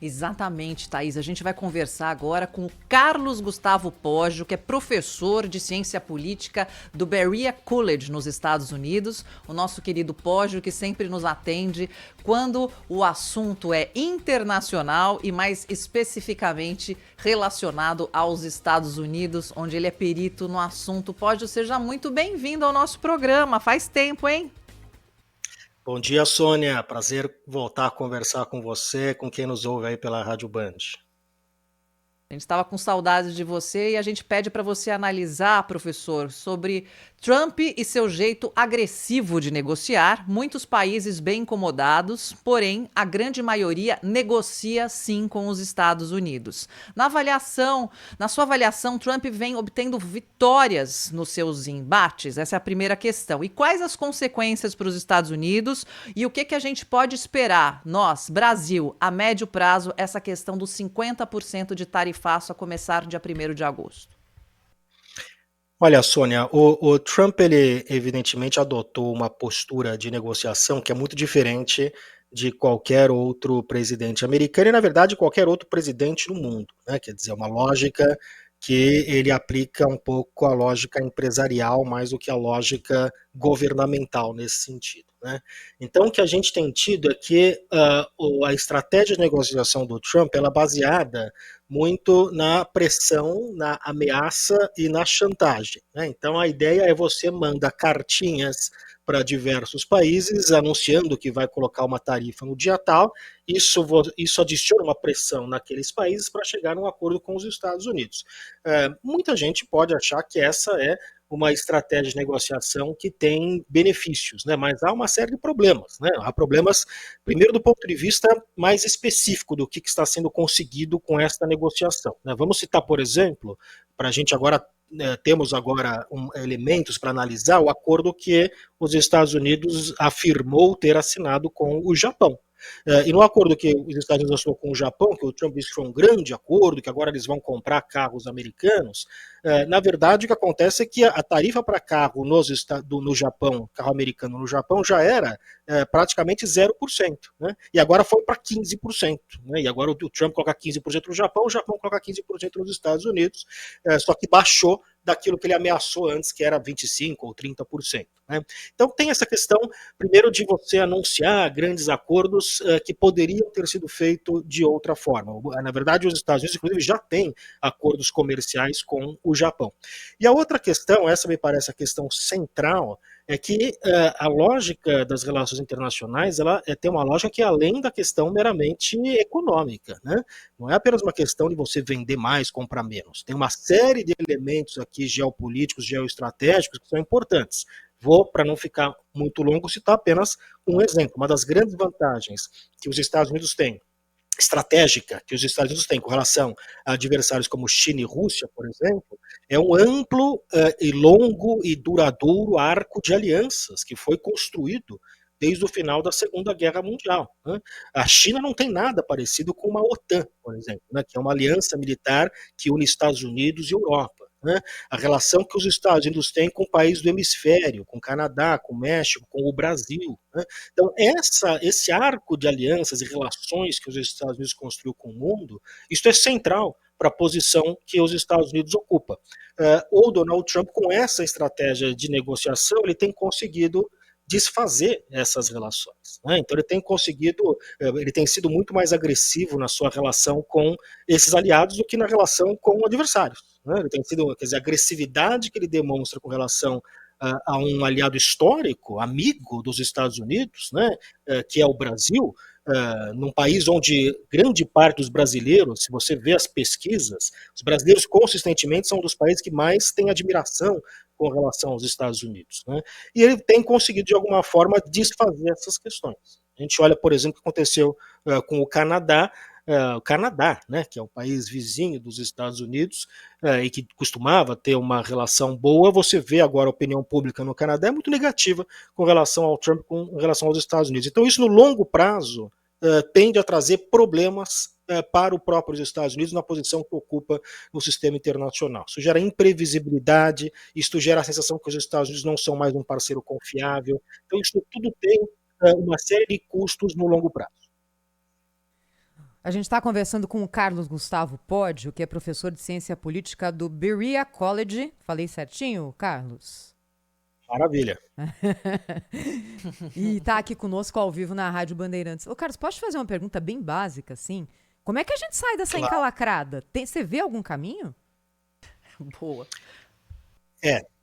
Exatamente, Thaís. A gente vai conversar agora com o Carlos Gustavo Poggio, que é professor de ciência política do Berea College, nos Estados Unidos. O nosso querido Poggio, que sempre nos atende quando o assunto é internacional e mais especificamente relacionado aos Estados Unidos, onde ele é perito no assunto. Poggio, seja muito bem-vindo ao nosso programa. Faz tempo, hein? Bom dia, Sônia. Prazer voltar a conversar com você, com quem nos ouve aí pela Rádio Band. A gente estava com saudades de você e a gente pede para você analisar, professor, sobre Trump e seu jeito agressivo de negociar. Muitos países bem incomodados, porém, a grande maioria negocia sim com os Estados Unidos. Na sua avaliação, Trump vem obtendo vitórias nos seus embates? Essa é a primeira questão. E quais as consequências para os Estados Unidos e o que a gente pode esperar, nós, Brasil, a médio prazo, essa questão dos 50% de tarifaço a começar dia 1º de agosto? Olha, Sônia, o Trump, ele evidentemente adotou uma postura de negociação que é muito diferente de qualquer outro presidente americano e, na verdade, qualquer outro presidente no mundo, né? Quer dizer, uma lógica que ele aplica um pouco a lógica empresarial mais do que a lógica governamental nesse sentido, né? Então, o que a gente tem tido é que a estratégia de negociação do Trump ela é baseada muito na pressão, na ameaça e na chantagem, né? Então, a ideia é você manda cartinhas para diversos países anunciando que vai colocar uma tarifa no dia tal, isso adiciona uma pressão naqueles países para chegar num acordo com os Estados Unidos. Muita gente pode achar que essa é uma estratégia de negociação que tem benefícios, né? Mas há uma série de problemas, né? Há problemas, primeiro, do ponto de vista mais específico do que está sendo conseguido com esta negociação, né? Vamos citar, por exemplo, para a gente agora temos agora elementos para analisar o acordo que os Estados Unidos afirmou ter assinado com o Japão. E no acordo que os Estados Unidos assinou com o Japão, que o Trump disse que foi um grande acordo, que agora eles vão comprar carros americanos, na verdade o que acontece é que a tarifa para carro no Japão, carro americano no Japão, já era praticamente 0%, né? E agora foi para 15%. Né? E agora o Trump coloca 15% no Japão, o Japão coloca 15% nos Estados Unidos, só que baixou daquilo que ele ameaçou antes, que era 25% ou 30%. Né? Então tem essa questão, primeiro, de você anunciar grandes acordos que poderiam ter sido feitos de outra forma. Na verdade, os Estados Unidos, inclusive, já têm acordos comerciais com o Japão. E a outra questão, essa me parece a questão central, é que a lógica das relações internacionais ela tem uma lógica que é além da questão meramente econômica, né? Não é apenas uma questão de você vender mais, comprar menos. Tem uma série de elementos aqui geopolíticos, geoestratégicos que são importantes. Vou, para não ficar muito longo, citar apenas um exemplo. Uma das grandes vantagens que os Estados Unidos têm estratégica que os Estados Unidos têm com relação a adversários como China e Rússia, por exemplo, é um amplo e longo e duradouro arco de alianças que foi construído desde o final da Segunda Guerra Mundial. Né? A China não tem nada parecido com uma OTAN, por exemplo, né? Que é uma aliança militar que une Estados Unidos e Europa. Né? A relação que os Estados Unidos têm com países do hemisfério, com o Canadá, com o México, com o Brasil. Né? Então, esse arco de alianças e relações que os Estados Unidos construiu com o mundo, isso é central para a posição que os Estados Unidos ocupam. O Donald Trump, com essa estratégia de negociação, ele tem conseguido desfazer essas relações. Né? Então ele tem sido muito mais agressivo na sua relação com esses aliados do que na relação com adversários. Né? Ele tem sido, quer dizer, a agressividade que ele demonstra com relação a um aliado histórico, amigo dos Estados Unidos, né, que é o Brasil, num país onde grande parte dos brasileiros, se você vê as pesquisas, os brasileiros consistentemente são um dos países que mais têm admiração com relação aos Estados Unidos. Né? E ele tem conseguido, de alguma forma, desfazer essas questões. A gente olha, por exemplo, o que aconteceu com o Canadá, né, que é um país vizinho dos Estados Unidos e que costumava ter uma relação boa, você vê agora a opinião pública no Canadá é muito negativa com relação ao Trump, com relação aos Estados Unidos. Então isso no longo prazo tende a trazer problemas para os próprios Estados Unidos na posição que ocupa no sistema internacional. Isso gera imprevisibilidade, isso gera a sensação que os Estados Unidos não são mais um parceiro confiável. Então isso tudo tem uma série de custos no longo prazo. A gente está conversando com o Carlos Gustavo Podio, que é professor de ciência política do Berea College. Falei certinho, Carlos? Maravilha. E está aqui conosco ao vivo na Rádio Bandeirantes. Ô, Carlos, posso te fazer uma pergunta bem básica, assim? Como é que a gente sai dessa Claro. encalacrada? Você vê algum caminho? Boa.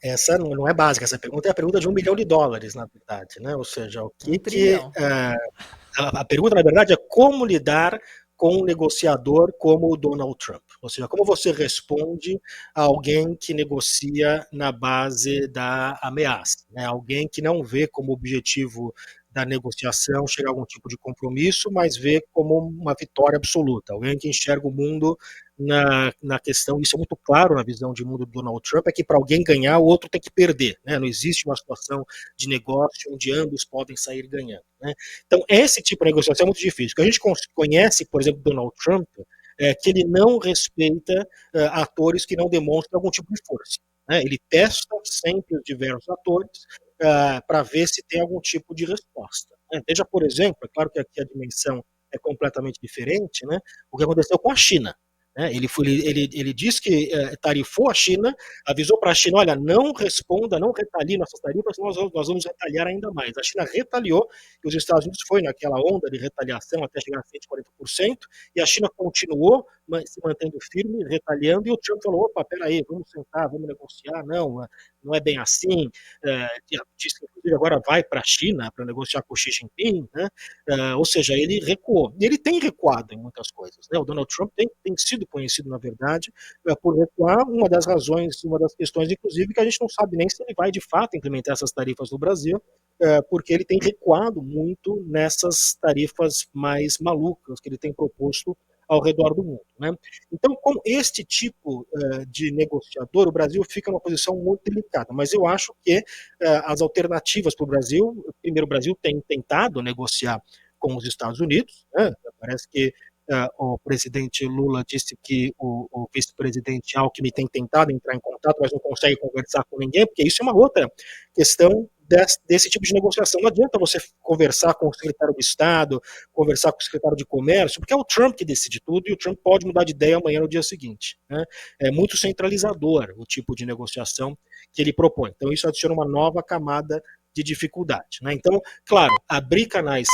Essa não é básica, essa pergunta é a pergunta de US$ 1 bilhão, na verdade, né? Ou seja, o Um que que trilhão. a pergunta, na verdade, é como lidar com um negociador como o Donald Trump. Ou seja, como você responde a alguém que negocia na base da ameaça, né? Alguém que não vê como objetivo da negociação chegar a algum tipo de compromisso, mas vê como uma vitória absoluta. Alguém que enxerga o mundo na questão, isso é muito claro na visão de mundo do Donald Trump, é que para alguém ganhar, o outro tem que perder, né? Não existe uma situação de negócio onde ambos podem sair ganhando, né? Então, esse tipo de negociação é muito difícil. O que a gente conhece, por exemplo, Donald Trump, é que ele não respeita atores que não demonstram algum tipo de força, né? Ele testa sempre os diversos atores para ver se tem algum tipo de resposta, né? Veja, por exemplo, é claro que aqui a dimensão é completamente diferente, né? O que aconteceu com a China, né? Ele disse que tarifou a China, avisou para a China: olha, não responda, não retalie nossas tarifas, nós vamos retaliar ainda mais. A China retaliou, e os Estados Unidos foi naquela onda de retaliação até chegar a 140%, e a China continuou se mantendo firme, retaliando, e o Trump falou: opa, peraí, vamos sentar, vamos negociar, não é bem assim. Disse que, inclusive, agora vai para a China para negociar com o Xi Jinping, né? Ou seja, ele recuou. E ele tem recuado em muitas coisas, né? O Donald Trump tem sido conhecido, na verdade, por recuar. Uma das razões, uma das questões, inclusive, que a gente não sabe nem se ele vai, de fato, implementar essas tarifas no Brasil, porque ele tem recuado muito nessas tarifas mais malucas que ele tem proposto ao redor do mundo, né? Então, com este tipo de negociador, o Brasil fica numa posição muito delicada, mas eu acho que as alternativas para o Brasil, primeiro, o Brasil tem tentado negociar com os Estados Unidos, né? Parece que o presidente Lula disse que o vice-presidente Alckmin tem tentado entrar em contato, mas não consegue conversar com ninguém, porque isso é uma outra questão desse tipo de negociação. Não adianta você conversar com o secretário de Estado, conversar com o secretário de Comércio, porque é o Trump que decide tudo e o Trump pode mudar de ideia amanhã no dia seguinte, né? É muito centralizador o tipo de negociação que ele propõe. Então, isso adiciona uma nova camada de dificuldade, né? Então, claro, abrir canais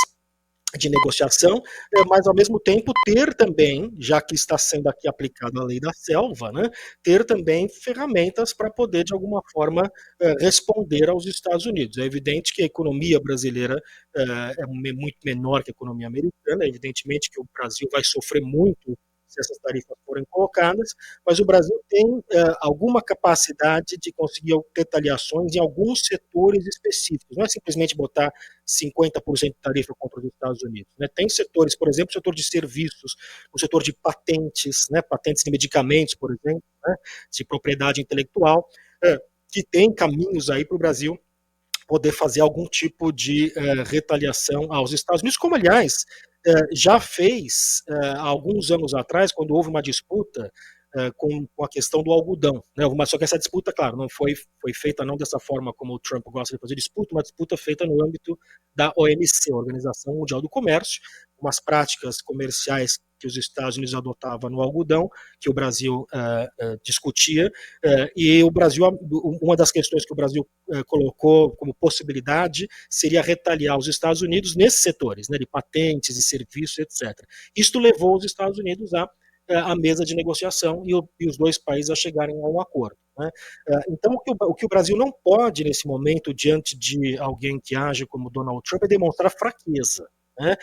de negociação, mas ao mesmo tempo ter também, já que está sendo aqui aplicada a lei da selva, né, ter também ferramentas para poder, de alguma forma, responder aos Estados Unidos. É evidente que a economia brasileira é muito menor que a economia americana, é evidentemente que o Brasil vai sofrer muito se essas tarifas forem colocadas, mas o Brasil tem alguma capacidade de conseguir retaliações em alguns setores específicos. Não é simplesmente botar 50% de tarifa contra os Estados Unidos, né? Tem setores, por exemplo, o setor de serviços, o setor de patentes, né? Patentes de medicamentos, por exemplo, né? De propriedade intelectual, que tem caminhos aí para o Brasil poder fazer algum tipo de retaliação aos Estados Unidos, como, aliás, já fez há alguns anos atrás, quando houve uma disputa com a questão do algodão, né? Só que essa disputa, claro, não foi feita não dessa forma como o Trump gosta de fazer disputa, uma disputa feita no âmbito da OMC, Organização Mundial do Comércio, umas práticas comerciais que os Estados Unidos adotavam no algodão, que o Brasil discutia, e o Brasil, uma das questões que o Brasil colocou como possibilidade seria retaliar os Estados Unidos nesses setores, né, de patentes e serviços, etc. Isto levou os Estados Unidos à mesa de negociação e os dois países a chegarem a um acordo, né? Então, o que o Brasil não pode, nesse momento, diante de alguém que age como Donald Trump, é demonstrar fraqueza, né?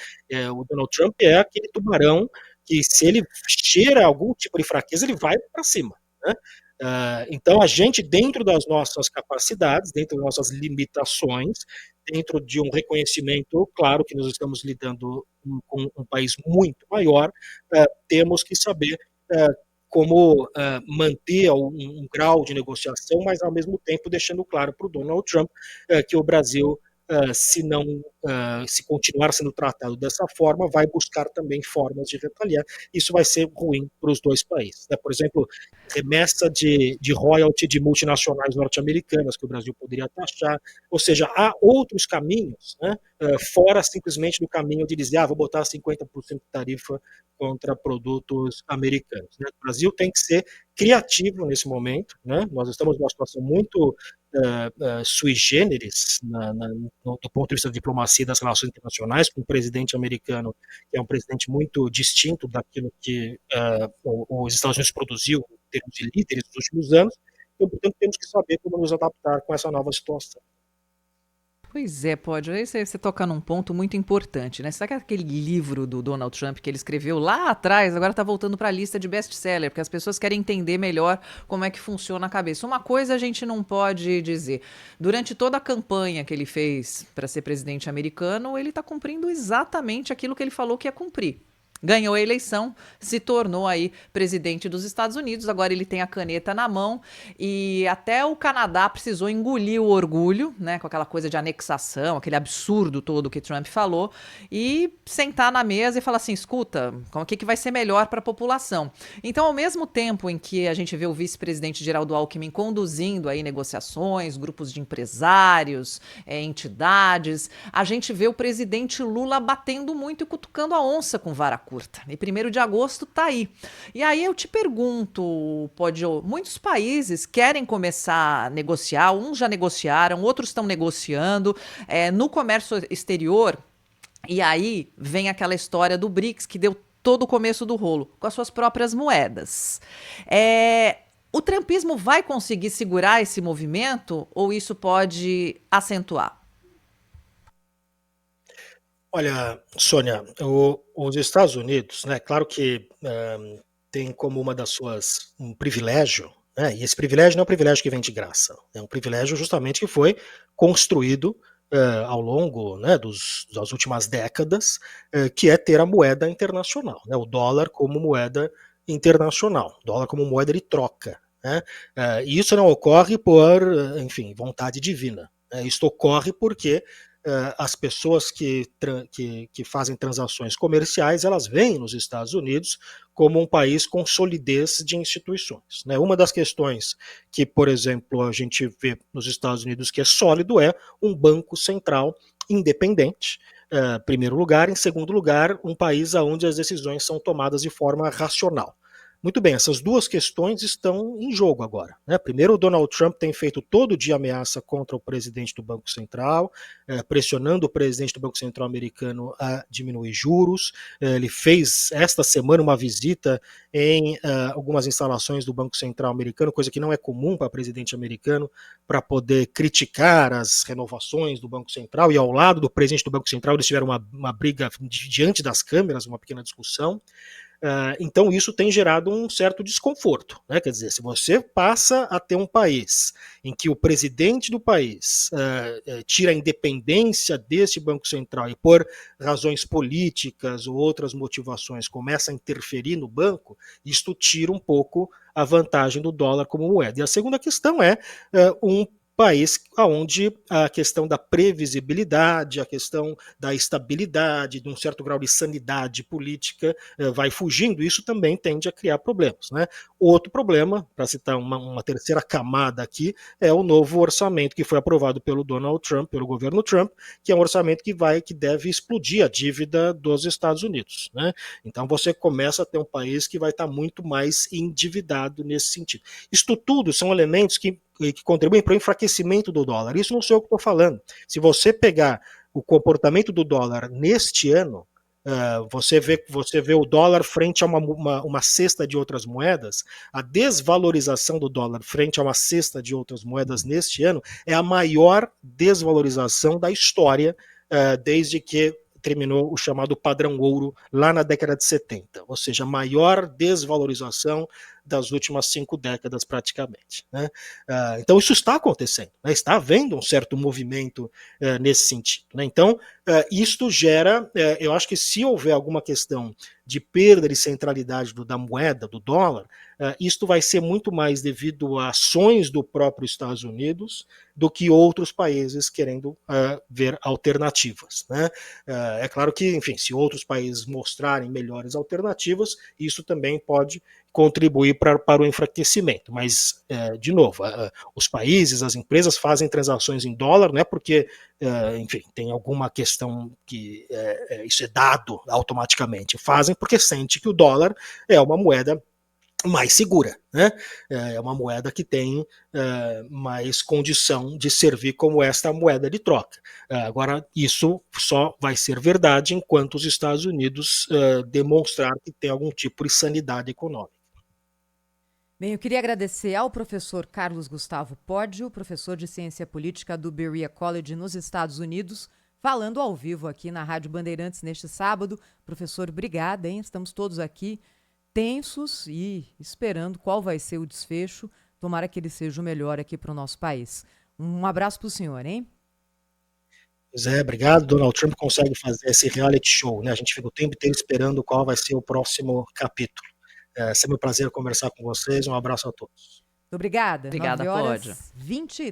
O Donald Trump é aquele tubarão que, se ele cheira algum tipo de fraqueza, ele vai para cima, né? Então, a gente, dentro das nossas capacidades, dentro das nossas limitações, dentro de um reconhecimento, claro que nós estamos lidando com um país muito maior, temos que saber como manter um grau de negociação, mas ao mesmo tempo deixando claro para o Donald Trump que o Brasil se não, se continuar sendo tratado dessa forma, vai buscar também formas de retaliar. Isso vai ser ruim para os dois países, né? Por exemplo, remessa de royalty de multinacionais norte-americanas que o Brasil poderia taxar, ou seja, há outros caminhos, né, fora simplesmente do caminho de dizer, vou botar 50% de tarifa contra produtos americanos, né? O Brasil tem que ser criativo nesse momento, né? Nós estamos numa situação muito sui generis do ponto de vista da diplomacia e das relações internacionais, com um presidente americano que é um presidente muito distinto daquilo que os Estados Unidos produziu em termos de líderes nos últimos anos. Então, portanto, temos que saber como nos adaptar com essa nova situação. Pois é, pode. Aí você toca num ponto muito importante, né? Será que aquele livro do Donald Trump que ele escreveu lá atrás agora está voltando para a lista de best-seller? Porque as pessoas querem entender melhor como é que funciona a cabeça. Uma coisa a gente não pode dizer. Durante toda a campanha que ele fez para ser presidente americano, ele está cumprindo exatamente aquilo que ele falou que ia cumprir. Ganhou a eleição, se tornou aí presidente dos Estados Unidos, agora ele tem a caneta na mão e até o Canadá precisou engolir o orgulho, né, com aquela coisa de anexação, aquele absurdo todo que Trump falou, e sentar na mesa e falar assim, escuta, o que vai ser melhor para a população? Então, ao mesmo tempo em que a gente vê o vice-presidente Geraldo Alckmin conduzindo aí negociações, grupos de empresários, entidades, a gente vê o presidente Lula batendo muito e cutucando a onça com vara curta. E 1º de agosto tá aí. E aí eu te pergunto, Podio, muitos países querem começar a negociar, uns já negociaram, outros estão negociando. No comércio exterior, e aí vem aquela história do BRICS, que deu todo o começo do rolo, com as suas próprias moedas. O trumpismo vai conseguir segurar esse movimento ou isso pode acentuar? Olha, Sônia, os Estados Unidos, né, claro que tem como uma das suas um privilégio, né, e esse privilégio não é um privilégio que vem de graça, é um privilégio justamente que foi construído ao longo, né, das últimas décadas, que é ter a moeda internacional, né, o dólar como moeda internacional, dólar como moeda de troca, né, e isso não ocorre por, enfim, vontade divina, né, isso ocorre porque as pessoas que fazem transações comerciais, elas veem nos Estados Unidos como um país com solidez de instituições, né? Uma das questões que, por exemplo, a gente vê nos Estados Unidos que é sólido é um banco central independente, em primeiro lugar. Em segundo lugar, um país onde as decisões são tomadas de forma racional. Muito bem, essas duas questões estão em jogo agora, né? Primeiro, o Donald Trump tem feito todo dia ameaça contra o presidente do Banco Central, pressionando o presidente do Banco Central americano a diminuir juros. Ele fez esta semana uma visita em algumas instalações do Banco Central americano, coisa que não é comum para presidente americano, para poder criticar as renovações do Banco Central, e ao lado do presidente do Banco Central eles tiveram uma briga diante das câmeras, uma pequena discussão. Então isso tem gerado um certo desconforto, né? Quer dizer, se você passa a ter um país em que o presidente do país tira a independência desse Banco Central e por razões políticas ou outras motivações começa a interferir no banco, isto tira um pouco a vantagem do dólar como moeda. E a segunda questão é um país onde a questão da previsibilidade, a questão da estabilidade, de um certo grau de sanidade política vai fugindo, isso também tende a criar problemas, né? Outro problema, para citar uma terceira camada aqui, é o novo orçamento que foi aprovado pelo Donald Trump, pelo governo Trump, que é um orçamento que deve explodir a dívida dos Estados Unidos, né? Então você começa a ter um país que vai estar muito mais endividado nesse sentido. Isto tudo são elementos que contribuem para o enfraquecimento do dólar. Isso não sou eu que estou falando. Se você pegar o comportamento do dólar neste ano, você vê o dólar frente a uma cesta de outras moedas, a desvalorização do dólar frente a uma cesta de outras moedas neste ano é a maior desvalorização da história desde que terminou o chamado padrão ouro lá na década de 70, ou seja, a maior desvalorização das últimas 5 décadas praticamente, né? Então isso está acontecendo, né? Está havendo um certo movimento nesse sentido, né? Então isto gera, eu acho que se houver alguma questão de perda de centralidade da moeda, do dólar, isto vai ser muito mais devido a ações do próprio Estados Unidos do que outros países querendo ver alternativas, né? É claro que, enfim, se outros países mostrarem melhores alternativas, isso também pode contribuir para o enfraquecimento. Mas, de novo, os países, as empresas fazem transações em dólar, não é porque, enfim, tem alguma questão que isso é dado automaticamente. Fazem porque sente que o dólar é uma moeda mais segura, né? É uma moeda que tem mais condição de servir como esta moeda de troca. Agora, isso só vai ser verdade enquanto os Estados Unidos demonstrar que tem algum tipo de sanidade econômica. Bem, eu queria agradecer ao professor Carlos Gustavo Poggio, professor de Ciência Política do Berea College nos Estados Unidos, falando ao vivo aqui na Rádio Bandeirantes neste sábado. Professor, obrigada, hein? Estamos todos aqui tensos e esperando qual vai ser o desfecho. Tomara que ele seja o melhor aqui para o nosso país. Um abraço para o senhor, hein? Pois é, obrigado. Donald Trump consegue fazer esse reality show, né? A gente fica o tempo inteiro esperando qual vai ser o próximo capítulo. É sempre um prazer conversar com vocês. Um abraço a todos. Muito obrigada. Obrigada, 9 Pod. horas 20